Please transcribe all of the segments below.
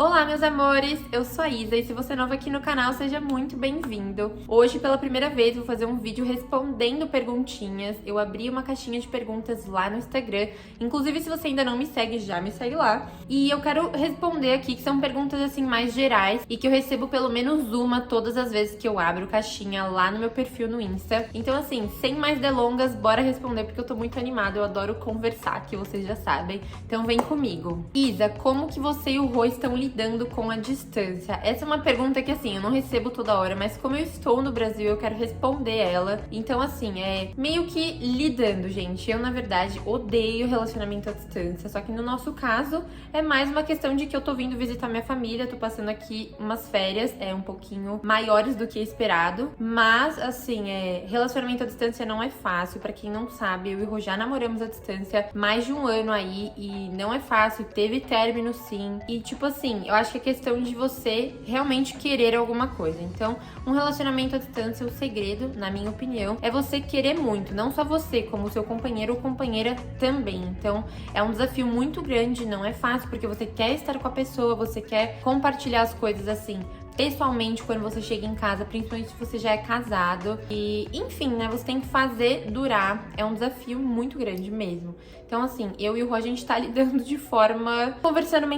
Olá, meus amores! Eu sou a Isa e se você é novo aqui no canal, seja muito bem-vindo. Hoje, pela primeira vez, vou fazer um vídeo respondendo perguntinhas. Eu abri uma caixinha de perguntas lá no Instagram. Inclusive, se você ainda não me segue, já me segue lá. E eu quero responder aqui, que são perguntas assim mais gerais e que eu recebo pelo menos uma todas as vezes que eu abro caixinha lá no meu perfil no Insta. Então, assim, sem mais delongas, bora responder porque eu tô muito animada. Eu adoro conversar, que vocês já sabem. Então, vem comigo. Isa, como que você e o Rô estão lidando com a distância? Essa é uma pergunta que, assim, eu não recebo toda hora, mas como eu estou no Brasil, eu quero responder ela. Então, assim, é meio que lidando, gente. Eu, na verdade, odeio relacionamento à distância, só que no nosso caso, é mais uma questão de que eu tô vindo visitar minha família, tô passando aqui umas férias, um pouquinho maiores do que esperado, mas, assim, relacionamento à distância não é fácil. Pra quem não sabe, eu e o Rô já namoramos à distância mais de um ano aí, e não é fácil, teve término sim, e tipo assim, eu acho que é questão de você realmente querer alguma coisa. Então, um relacionamento à distância, o segredo, na minha opinião, é você querer muito, não só você, como seu companheiro ou companheira também. Então, é um desafio muito grande, não é fácil, porque você quer estar com a pessoa, você quer compartilhar as coisas assim, pessoalmente, quando você chega em casa, principalmente se você já é casado. E, enfim, né, você tem que fazer durar. É um desafio muito grande mesmo. Então, assim, eu e o Rô, a gente tá lidando de forma... conversando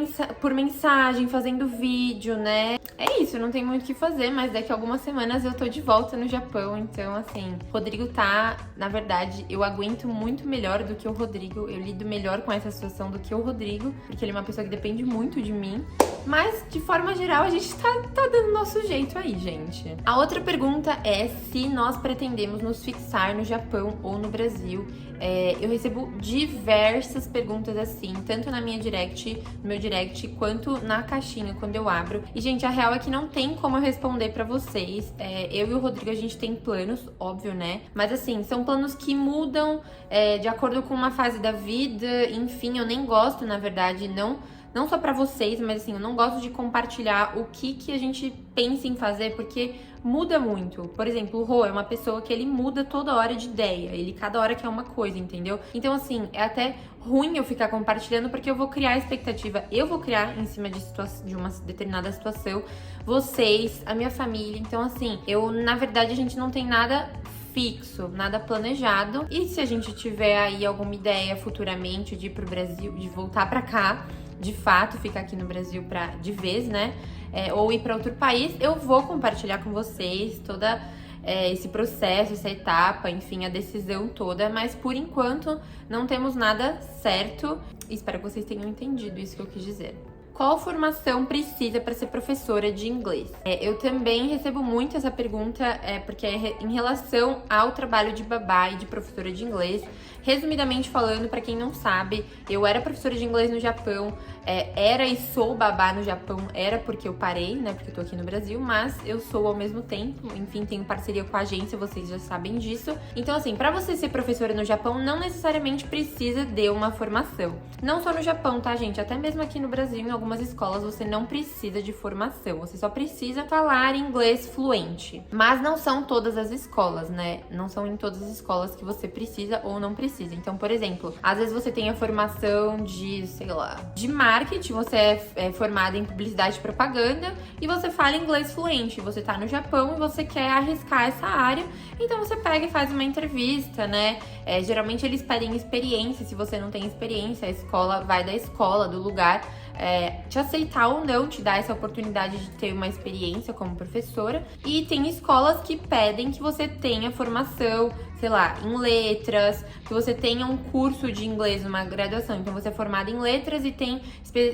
por mensagem, fazendo vídeo, né? É isso, não tem muito o que fazer, mas daqui a algumas semanas eu tô de volta no Japão. Então, assim, o Rodrigo tá... Na verdade, eu aguento muito melhor do que o Rodrigo. Eu lido melhor com essa situação do que o Rodrigo, porque ele é uma pessoa que depende muito de mim. Mas, de forma geral, a gente tá dando nosso jeito aí, gente. A outra pergunta é se nós pretendemos nos fixar no Japão ou no Brasil. Eu recebo diversas perguntas assim, tanto na minha direct, no meu direct, quanto na caixinha, quando eu abro. E, gente, a real é que não tem como eu responder pra vocês. Eu e o Rodrigo, a gente tem planos, óbvio, né? Mas, assim, são planos que mudam de acordo com uma fase da vida. Enfim, eu nem gosto, na verdade, não só pra vocês, mas assim, eu não gosto de compartilhar o que a gente pensa em fazer, porque muda muito. Por exemplo, o Rô é uma pessoa que ele muda toda hora de ideia, ele cada hora quer uma coisa, entendeu? Então, assim, é até ruim eu ficar compartilhando, porque eu vou criar expectativa, eu vou criar em cima de uma determinada situação, vocês, a minha família. Então, assim, na verdade, a gente não tem nada fixo, nada planejado. E se a gente tiver aí alguma ideia futuramente de ir pro Brasil, de voltar pra cá, de fato, ficar aqui no Brasil de vez, né? Ou ir para outro país, eu vou compartilhar com vocês toda esse processo, essa etapa, enfim, a decisão toda. Mas por enquanto não temos nada certo. Espero que vocês tenham entendido isso que eu quis dizer. Qual formação precisa para ser professora de inglês? Eu também recebo muito essa pergunta, porque é em relação ao trabalho de babá e de professora de inglês. Resumidamente falando, para quem não sabe, eu era professora de inglês no Japão, era e sou babá no Japão, era porque eu parei, né, porque eu tô aqui no Brasil, mas eu sou ao mesmo tempo, enfim, tenho parceria com a agência, vocês já sabem disso. Então, assim, para você ser professora no Japão, não necessariamente precisa de uma formação. Não só no Japão, tá, gente? Até mesmo aqui no Brasil, em algumas escolas, você não precisa de formação, você só precisa falar inglês fluente. Mas não são todas as escolas, né? Não são em todas as escolas que você precisa ou não precisa. Então, por exemplo, às vezes você tem a formação de, sei lá, de marketing, você é formada em publicidade e propaganda e você fala inglês fluente. Você tá no Japão e você quer arriscar essa área, então você pega e faz uma entrevista, né? Geralmente eles pedem experiência. Se você não tem experiência, a escola vai da escola, do lugar, te aceitar ou não, te dar essa oportunidade de ter uma experiência como professora. E tem escolas que pedem que você tenha formação, sei lá, em letras, que você tenha um curso de inglês, uma graduação. Então você é formada em letras e tem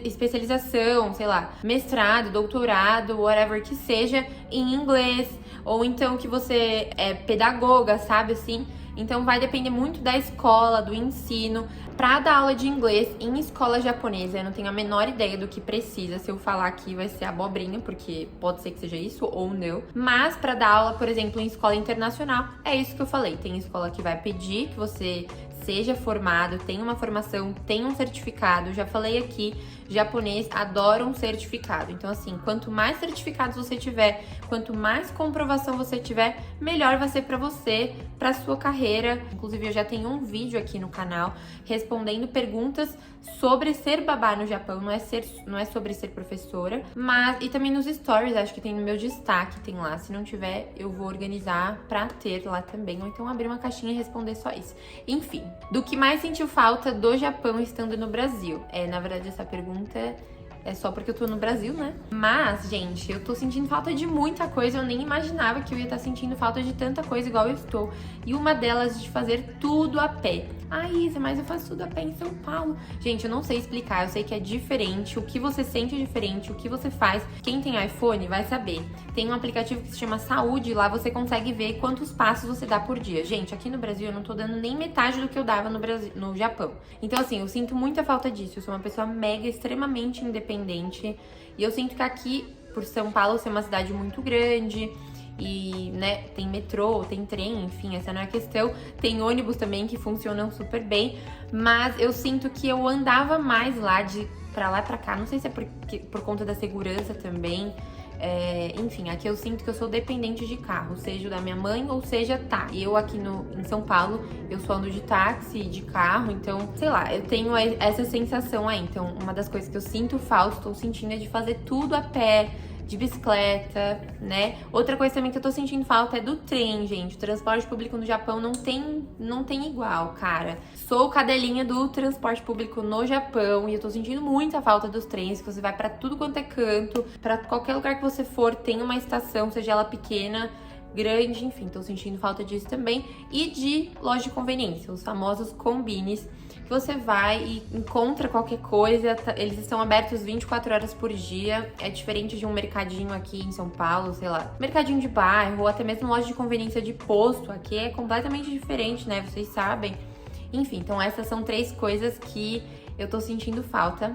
especialização, sei lá, mestrado, doutorado, whatever que seja, em inglês. Ou então que você é pedagoga, sabe assim? Então vai depender muito da escola, do ensino. Pra dar aula de inglês em escola japonesa, eu não tenho a menor ideia do que precisa. Se eu falar aqui vai ser abobrinha, porque pode ser que seja isso ou não. Mas pra dar aula, por exemplo, em escola internacional, é isso que eu falei. Tem escola que vai pedir que você seja formado, tenha uma formação, tenha um certificado. Já falei aqui japonês adora um certificado. Então, assim, quanto mais certificados você tiver, quanto mais comprovação você tiver, melhor vai ser pra você, pra sua carreira. Inclusive, eu já tenho um vídeo aqui no canal respondendo perguntas sobre ser babá no Japão. Não é sobre ser professora, mas e também nos stories, acho que tem no meu destaque, tem lá. Se não tiver, eu vou organizar pra ter lá também, ou então abrir uma caixinha e responder só isso. Enfim, do que mais sentiu falta do Japão estando no Brasil? Na verdade, essa pergunta é só porque eu tô no Brasil, né? Mas, gente, eu tô sentindo falta de muita coisa. Eu nem imaginava que eu ia estar sentindo falta de tanta coisa igual eu estou. E uma delas de fazer tudo a pé. Ah, Isa, mas eu faço tudo a pé em São Paulo. Gente, eu não sei explicar, eu sei que é diferente. O que você sente é diferente, o que você faz. Quem tem iPhone vai saber. Tem um aplicativo que se chama Saúde, lá você consegue ver quantos passos você dá por dia. Gente, aqui no Brasil eu não tô dando nem metade do que eu dava no Japão. Então, assim, eu sinto muita falta disso. Eu sou uma pessoa mega, extremamente independente. E eu sinto que aqui, por São Paulo ser uma cidade muito grande, e, né, tem metrô, tem trem, enfim, essa não é a questão. Tem ônibus também que funcionam super bem, mas eu sinto que eu andava mais lá pra lá e pra cá. Não sei se é por conta da segurança também. Enfim, aqui eu sinto que eu sou dependente de carro, seja da minha mãe ou seja táxi. Eu aqui em São Paulo, eu só ando de táxi, de carro, então, sei lá, eu tenho essa sensação aí. Então, uma das coisas que eu sinto falta, estou sentindo, é de fazer tudo a pé, de bicicleta, né? Outra coisa também que eu tô sentindo falta é do trem, gente. O transporte público no Japão não tem igual, cara. Sou cadelinha do transporte público no Japão e eu tô sentindo muita falta dos trens, que você vai pra tudo quanto é canto, pra qualquer lugar que você for, tem uma estação, seja ela pequena, grande, enfim, tô sentindo falta disso também. E de loja de conveniência, os famosos combines, que você vai e encontra qualquer coisa, eles estão abertos 24 horas por dia, é diferente de um mercadinho aqui em São Paulo, sei lá, mercadinho de bairro, ou até mesmo loja de conveniência de posto, aqui é completamente diferente, né, vocês sabem. Enfim, então essas são 3 coisas que eu tô sentindo falta,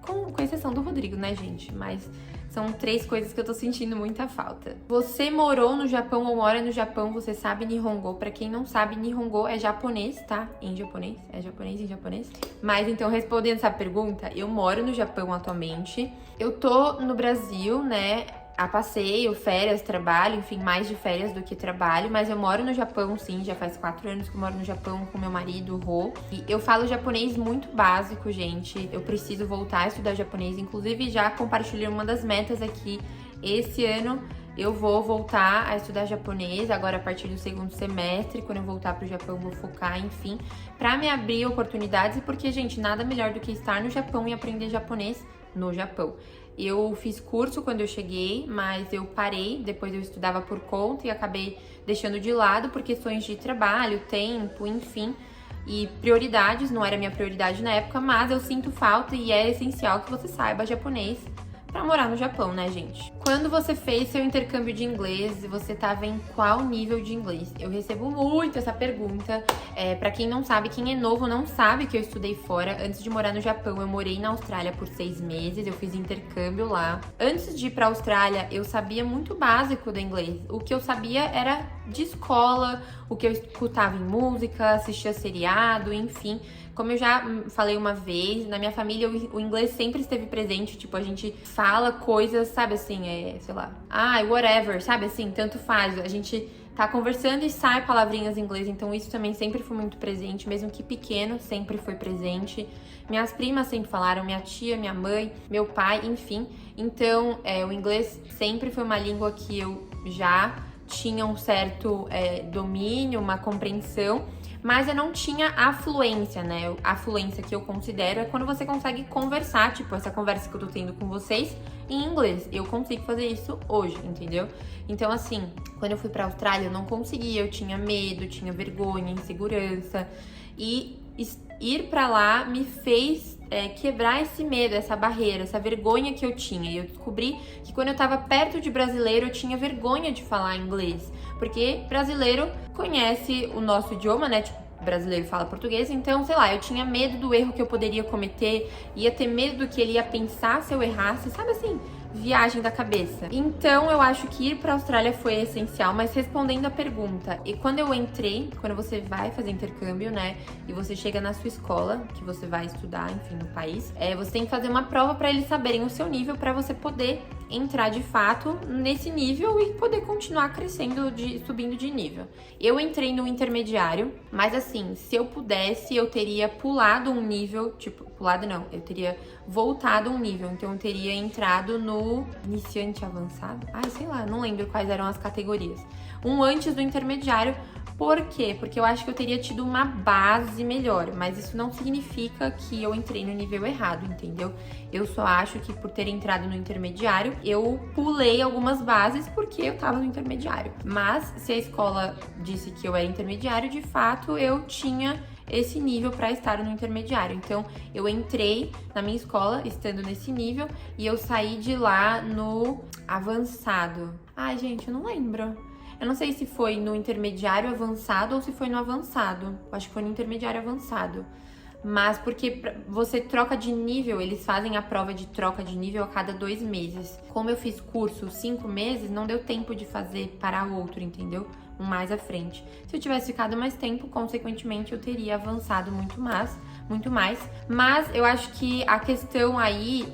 com exceção do Rodrigo, né, gente, mas são 3 coisas que eu tô sentindo muita falta. Você morou no Japão ou mora no Japão, você sabe Nihongo. Pra quem não sabe, Nihongo é japonês, tá? Em japonês. É japonês em japonês. Mas então, respondendo essa pergunta, eu moro no Japão atualmente. Eu tô no Brasil, né? A passeio, férias, trabalho, enfim, mais de férias do que trabalho, mas eu moro no Japão, sim, já faz 4 anos que eu moro no Japão com meu marido, Rô, e eu falo japonês muito básico, gente, eu preciso voltar a estudar japonês, inclusive já compartilhei uma das metas aqui, esse ano eu vou voltar a estudar japonês, agora a partir do 2º semestre, quando eu voltar pro Japão vou focar, enfim, pra me abrir oportunidades, porque, gente, nada melhor do que estar no Japão e aprender japonês no Japão. Eu fiz curso quando eu cheguei, mas eu parei, depois eu estudava por conta e acabei deixando de lado por questões de trabalho, tempo, enfim, e prioridades, não era minha prioridade na época, mas eu sinto falta e é essencial que você saiba japonês pra morar no Japão, né, gente? Quando você fez seu intercâmbio de inglês, você tava em qual nível de inglês? Eu recebo muito essa pergunta. Pra quem não sabe, quem é novo não sabe que eu estudei fora. Antes de morar no Japão, eu morei na Austrália por 6 meses, eu fiz intercâmbio lá. Antes de ir pra Austrália, eu sabia muito básico do inglês. O que eu sabia era de escola, o que eu escutava em música, assistia seriado, enfim. Como eu já falei uma vez, na minha família o inglês sempre esteve presente, tipo, a gente fala coisas, sabe assim, sei lá, whatever, sabe assim, tanto faz, a gente tá conversando e sai palavrinhas em inglês, então isso também sempre foi muito presente, mesmo que pequeno, sempre foi presente. Minhas primas sempre falaram, minha tia, minha mãe, meu pai, enfim. Então, o inglês sempre foi uma língua que eu já tinha um certo domínio, uma compreensão, mas eu não tinha a fluência, né? A fluência que eu considero é quando você consegue conversar, tipo, essa conversa que eu tô tendo com vocês em inglês. Eu consigo fazer isso hoje, entendeu? Então, assim, quando eu fui pra Austrália, eu não conseguia, eu tinha medo, tinha vergonha, insegurança. E ir pra lá me fez quebrar esse medo, essa barreira, essa vergonha que eu tinha. E eu descobri que quando eu tava perto de brasileiro, eu tinha vergonha de falar inglês. Porque brasileiro conhece o nosso idioma, né? Tipo, brasileiro fala português, então, sei lá, eu tinha medo do erro que eu poderia cometer, ia ter medo do que ele ia pensar se eu errasse, sabe assim? Viagem da cabeça. Então, eu acho que ir pra Austrália foi essencial, mas respondendo a pergunta, e quando eu entrei, quando você vai fazer intercâmbio, né, e você chega na sua escola, que você vai estudar, enfim, no país, você tem que fazer uma prova pra eles saberem o seu nível, pra você poder entrar de fato nesse nível e poder continuar crescendo, subindo de nível. Eu entrei no intermediário, mas assim, se eu pudesse, eu teria pulado um nível, tipo, pulado não, eu teria voltado um nível, então eu teria entrado no iniciante avançado. Ai, sei lá, não lembro quais eram as categorias. Um antes do intermediário. Por quê? Porque eu acho que eu teria tido uma base melhor, mas isso não significa que eu entrei no nível errado, entendeu? Eu só acho que por ter entrado no intermediário, eu pulei algumas bases porque eu tava no intermediário. Mas se a escola disse que eu era intermediário, de fato eu tinha esse nível para estar no intermediário. Então, eu entrei na minha escola estando nesse nível e eu saí de lá no avançado. Ai, gente, eu não lembro. Eu não sei se foi no intermediário avançado ou se foi no avançado. Eu acho que foi no intermediário avançado. Mas porque você troca de nível, eles fazem a prova de troca de nível a cada 2 meses. Como eu fiz curso 5 meses, não deu tempo de fazer para outro, entendeu? Mais à frente. Se eu tivesse ficado mais tempo, consequentemente eu teria avançado muito mais. Mas eu acho que a questão aí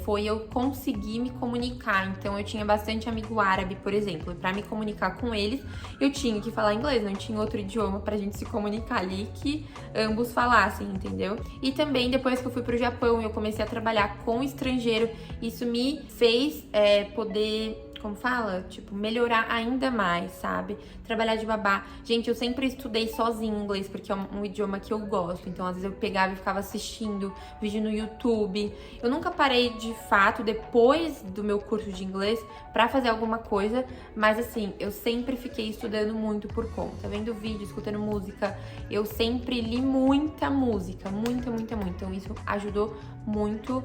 foi eu conseguir me comunicar. Então eu tinha bastante amigo árabe, por exemplo, e pra me comunicar com eles, eu tinha que falar inglês, não tinha outro idioma pra gente se comunicar ali que ambos falassem, entendeu? E também depois que eu fui pro Japão e eu comecei a trabalhar com estrangeiro, isso me fez poder, como fala? Tipo, melhorar ainda mais, sabe? Trabalhar de babá. Gente, eu sempre estudei sozinha inglês, porque é um idioma que eu gosto. Então, às vezes eu pegava e ficava assistindo vídeo no YouTube. Eu nunca parei, de fato, depois do meu curso de inglês, pra fazer alguma coisa. Mas, assim, eu sempre fiquei estudando muito por conta. Vendo vídeo, escutando música. Eu sempre li muita música. Muita. Então, isso ajudou muito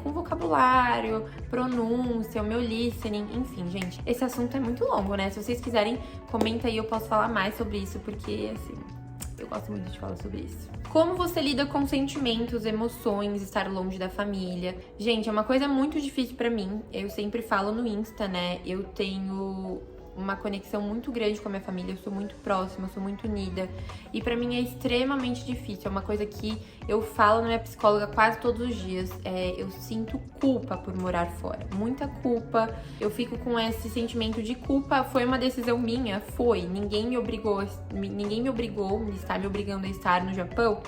com vocabulário, pronúncia, o meu listening, enfim, gente. Esse assunto é muito longo, né? Se vocês quiserem, comenta aí, eu posso falar mais sobre isso, porque, assim, eu gosto muito de falar sobre isso. Como você lida com sentimentos, emoções, estar longe da família? Gente, é uma coisa muito difícil pra mim. Eu sempre falo no Insta, né? Eu tenho uma conexão muito grande com a minha família, eu sou muito próxima, eu sou muito unida. E pra mim é extremamente difícil, é uma coisa que eu falo na minha psicóloga quase todos os dias. Eu sinto culpa por morar fora, muita culpa. Eu fico com esse sentimento de culpa, foi uma decisão minha? Foi. Ninguém me obrigou, está me obrigando a estar no Japão?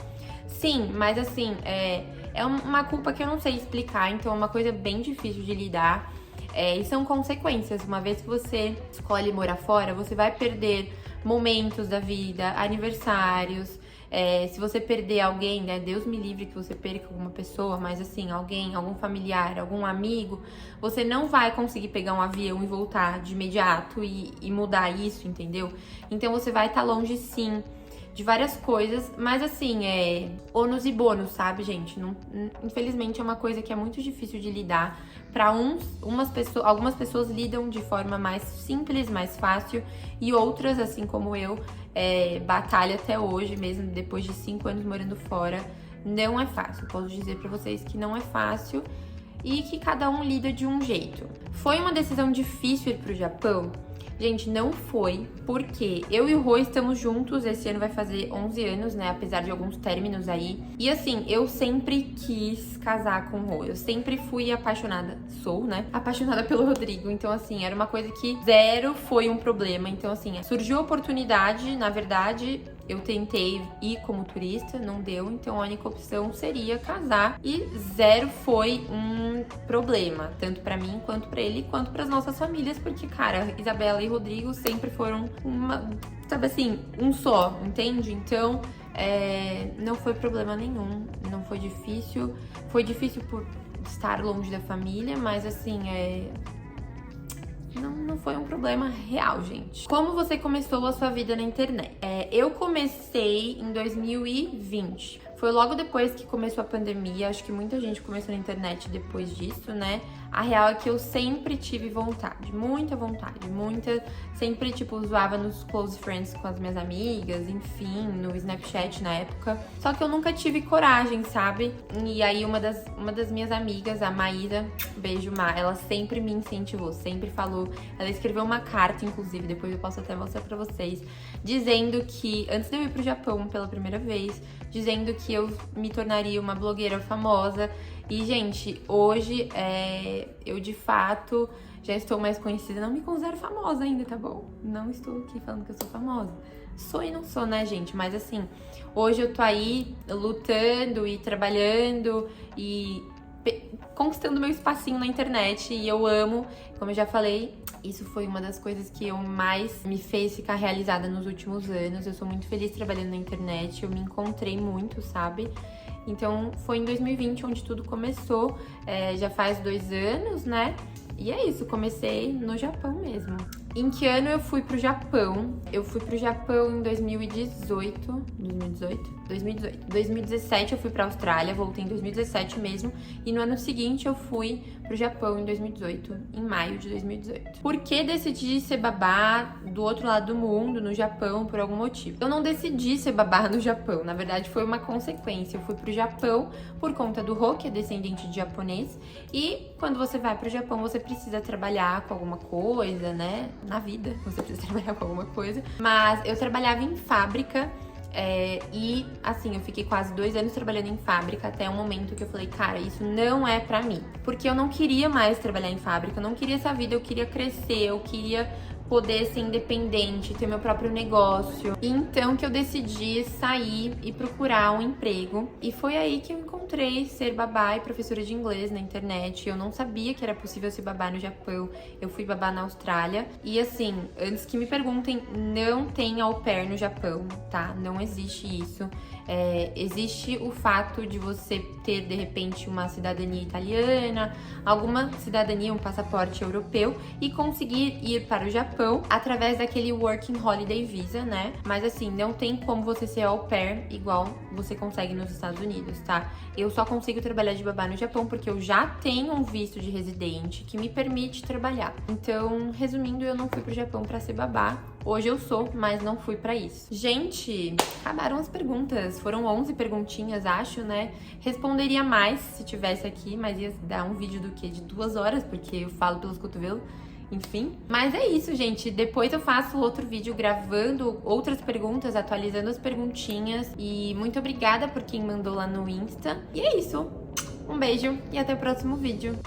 Sim, mas assim, é uma culpa que eu não sei explicar, então é uma coisa bem difícil de lidar. E são consequências. Uma vez que você escolhe morar fora, você vai perder momentos da vida, aniversários. Se você perder alguém, né? Deus me livre que você perca alguma pessoa, mas assim, algum familiar, algum amigo, você não vai conseguir pegar um avião e voltar de imediato e mudar isso, entendeu? Então você vai estar longe, sim, de várias coisas, mas assim, ônus e bônus, sabe, gente? Não, infelizmente é uma coisa que é muito difícil de lidar. Para algumas pessoas lidam de forma mais simples, mais fácil, e outras, assim como eu, batalha até hoje, mesmo depois de 5 anos morando fora. Não é fácil, posso dizer para vocês que não é fácil e que cada um lida de um jeito. Foi uma decisão difícil ir pro Japão? Gente, não foi, porque eu e o Rô estamos juntos, esse ano vai fazer 11 anos, né, apesar de alguns términos aí. E assim, eu sempre quis casar com o Rô, eu sempre fui apaixonada, apaixonada pelo Rodrigo. Então assim, era uma coisa que zero foi um problema. Então assim, surgiu a oportunidade, na verdade, eu tentei ir como turista, não deu, então a única opção seria casar e zero foi um problema, tanto pra mim, quanto pra ele, quanto pras nossas famílias, porque, cara, Isabela e Rodrigo sempre foram um só, entende? Então, não foi problema nenhum, não foi difícil por estar longe da família, mas assim, não foi um problema real, gente. Como você começou a sua vida na internet? Eu comecei em 2020. Foi logo depois que começou a pandemia. Acho que muita gente começou na internet depois disso, né? A real é que eu sempre tive vontade, muita, sempre, tipo, zoava nos close friends com as minhas amigas, enfim, no Snapchat na época. Só que eu nunca tive coragem, sabe? E aí uma das minhas amigas, a Maíra, beijo Má, ela sempre me incentivou, sempre falou. Ela escreveu uma carta, inclusive, depois eu posso até mostrar pra vocês, dizendo que, antes de eu ir pro Japão pela primeira vez, dizendo que eu me tornaria uma blogueira famosa. E, gente, hoje eu de fato já estou mais conhecida. Não me considero famosa ainda, tá bom? Não estou aqui falando que eu sou famosa. Sou e não sou, né, gente? Mas assim, hoje eu tô aí lutando e trabalhando e conquistando meu espacinho na internet. E eu amo, como eu já falei, isso foi uma das coisas que eu mais me fez ficar realizada nos últimos anos. Eu sou muito feliz trabalhando na internet, eu me encontrei muito, sabe? Então foi em 2020 onde tudo começou, já faz 2 anos, né? E é isso, comecei no Japão mesmo. Em que ano eu fui pro Japão? Eu fui pro Japão em 2018. 2017 eu fui pra Austrália, voltei em 2017 mesmo. E no ano seguinte eu fui pro Japão em 2018, em maio de 2018. Por que decidi ser babá do outro lado do mundo, no Japão, por algum motivo? Eu não decidi ser babá no Japão, na verdade foi uma consequência. Eu fui pro Japão por conta do Rô, que é descendente de japonês. E quando você vai pro Japão, você precisa trabalhar com alguma coisa, né? Na vida, você precisa trabalhar com alguma coisa. Mas eu trabalhava em fábrica e, assim, eu fiquei quase 2 anos trabalhando em fábrica até um momento que eu falei, cara, isso não é pra mim. Porque eu não queria mais trabalhar em fábrica, eu não queria essa vida, eu queria crescer, eu queria poder ser independente, ter meu próprio negócio. E então que eu decidi sair e procurar um emprego. E foi aí que eu encontrei ser babá e professora de inglês na internet. Eu não sabia que era possível ser babá no Japão. Eu fui babá na Austrália. E assim, antes que me perguntem, não tem au pair no Japão, tá? Não existe isso. Existe o fato de você ter, de repente, uma cidadania italiana, alguma cidadania, um passaporte europeu e conseguir ir para o Japão através daquele Working Holiday Visa, né? Mas assim, não tem como você ser au pair igual você consegue nos Estados Unidos, tá? Eu só consigo trabalhar de babá no Japão porque eu já tenho um visto de residente que me permite trabalhar. Então, resumindo, eu não fui pro Japão pra ser babá. Hoje eu sou, mas não fui pra isso. Gente, acabaram as perguntas. Foram 11 perguntinhas, acho, né? Responderia mais se tivesse aqui, mas ia dar um vídeo do quê? De 2 horas, porque eu falo pelos cotovelos. Enfim, mas é isso, gente. Depois eu faço outro vídeo gravando outras perguntas, atualizando as perguntinhas. E muito obrigada por quem mandou lá no Insta. E é isso. Um beijo e até o próximo vídeo.